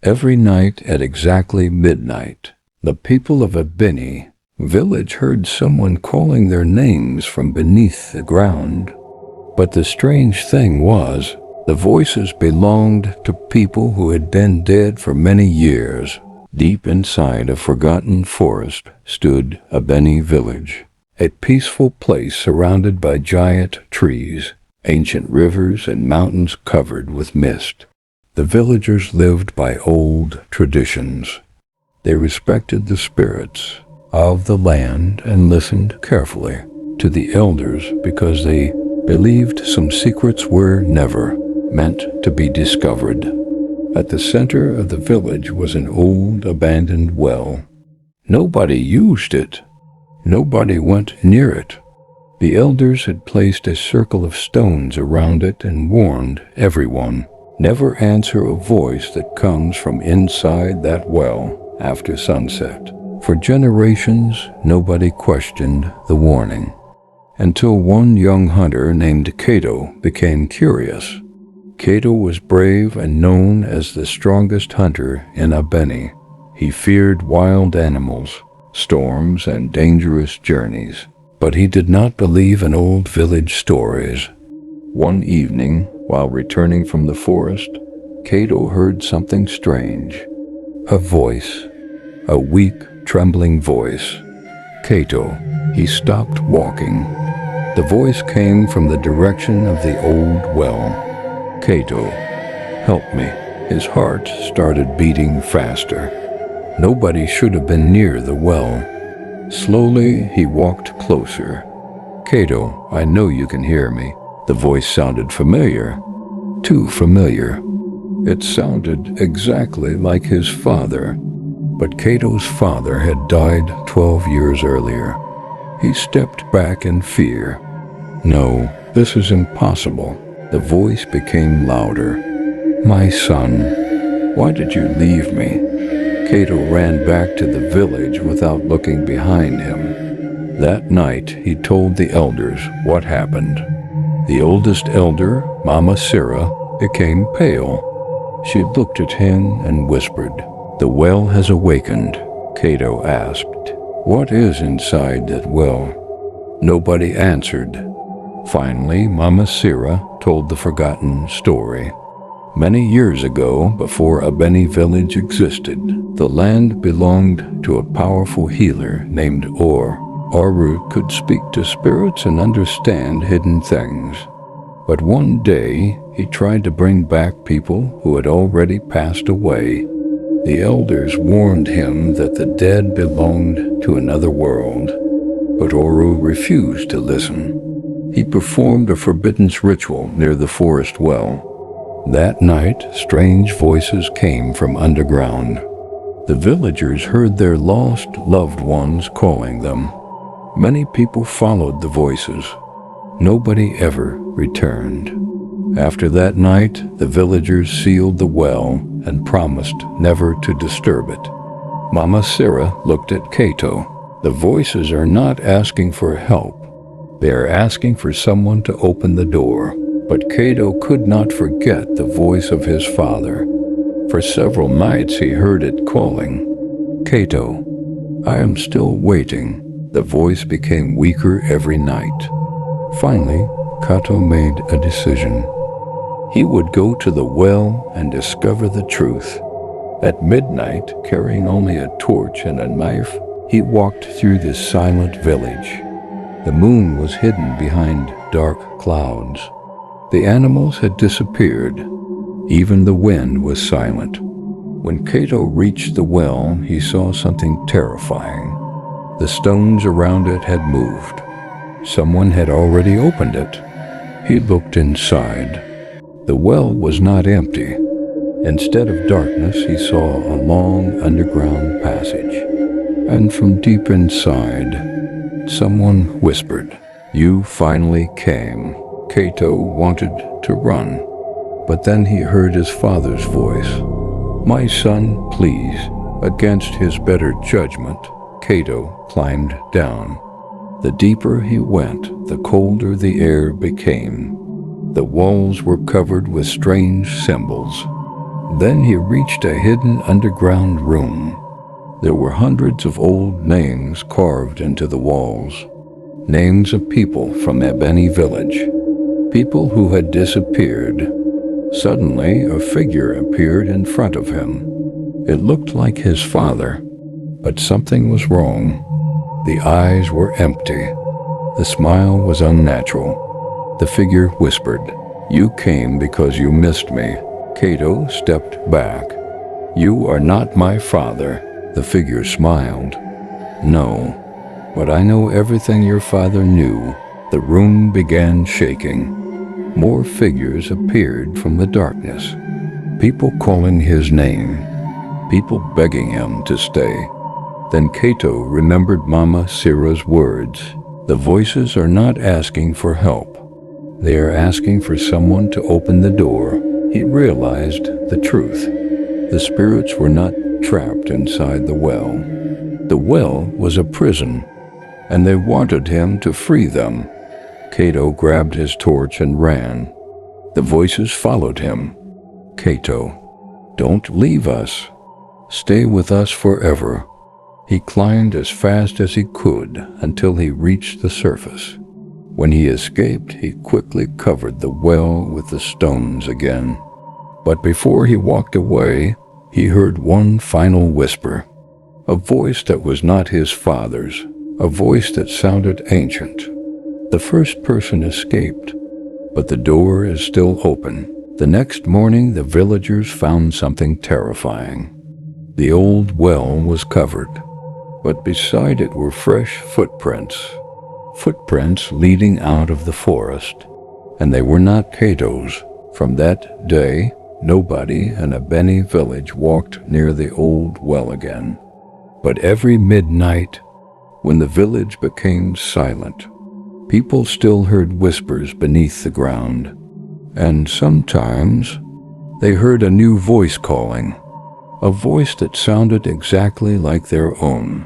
Every night at exactly midnight, the people of Abeni village heard someone calling their names from beneath the ground. But the strange thing was, the voices belonged to people who had been dead for many years. Deep inside a forgotten forest stood Abeni village, a peaceful place surrounded by giant trees, ancient rivers, and mountains covered with mist. The villagers lived by old traditions. They respected the spirits of the land and listened carefully to the elders because they believed some secrets were never meant to be discovered. At the center of the village was an old abandoned well. Nobody used it. Nobody went near it. The elders had placed a circle of stones around it and warned everyone, never answer a voice that comes from inside that well after sunset. For generations, nobody questioned the warning, until one young hunter named Kato became curious. Kato was brave and known as the strongest hunter in Abeni. He feared wild animals, storms, and dangerous journeys, but he did not believe in old village stories. One evening, while returning from the forest, Kato heard something strange. A voice, a weak, trembling voice. Kato, he stopped walking. The voice came from the direction of the old well. Kato, help me. His heart started beating faster. Nobody should have been near the well. Slowly, he walked closer. Kato, I know you can hear me. The voice sounded familiar. Too familiar. It sounded exactly like his father. But Kato's father had died 12 years earlier. He stepped back in fear. No, this is impossible. The voice became louder. My son, why did you leave me? Kato ran back to the village without looking behind him. That night, he told the elders what happened. The oldest elder, Mama Sira, became pale. She looked at him and whispered, "The well has awakened." Kato asked, "What is inside that well?" Nobody answered. Finally, Mama Sira told the forgotten story. Many years ago, before Abeni village existed, the land belonged to a powerful healer named Or. Oru could speak to spirits and understand hidden things. But one day, he tried to bring back people who had already passed away. The elders warned him that the dead belonged to another world, but Oru refused to listen. He performed a forbidden ritual near the forest well. That night, strange voices came from underground. The villagers heard their lost loved ones calling them. Many people followed the voices. Nobody ever returned. After that night, the villagers sealed the well and promised never to disturb it. Mama Sira looked at Kato. The voices are not asking for help. They are asking for someone to open the door. But Kato could not forget the voice of his father. For several nights he heard it calling, "Kato, I am still waiting." The voice became weaker every night. Finally, Kato made a decision. He would go to the well and discover the truth. At midnight, carrying only a torch and a knife, he walked through this silent village. The moon was hidden behind dark clouds. The animals had disappeared. Even the wind was silent. When Kato reached the well, he saw something terrifying. The stones around it had moved. Someone had already opened it. He looked inside. The well was not empty. Instead of darkness, he saw a long underground passage. And from deep inside, someone whispered, "You finally came." Kato wanted to run, but then he heard his father's voice. "My son, please." Against his better judgment, Kato climbed down. The deeper he went, the colder the air became. The walls were covered with strange symbols. Then he reached a hidden underground room. There were hundreds of old names carved into the walls. Names of people from Abeni village. People who had disappeared. Suddenly, a figure appeared in front of him. It looked like his father, but something was wrong. The eyes were empty. The smile was unnatural. The figure whispered, "You came because you missed me." Kato stepped back. "You are not my father." The figure smiled. "No, but I know everything your father knew." The room began shaking. More figures appeared from the darkness. People calling his name. People begging him to stay. Then Kato remembered Mama Sira's words. The voices are not asking for help. They are asking for someone to open the door. He realized the truth. The spirits were not trapped inside the well. The well was a prison, and they wanted him to free them. Kato grabbed his torch and ran. The voices followed him. "Kato, don't leave us. Stay with us forever." He climbed as fast as he could until he reached the surface. When he escaped, he quickly covered the well with the stones again. But before he walked away, he heard one final whisper. A voice that was not his father's. A voice that sounded ancient. The first person escaped, but the door is still open. The next morning, the villagers found something terrifying. The old well was covered, but beside it were fresh footprints. Footprints leading out of the forest, and they were not Kato's. From that day, nobody in Abeni village walked near the old well again. But every midnight, when the village became silent, people still heard whispers beneath the ground, and sometimes they heard a new voice calling, a voice that sounded exactly like their own.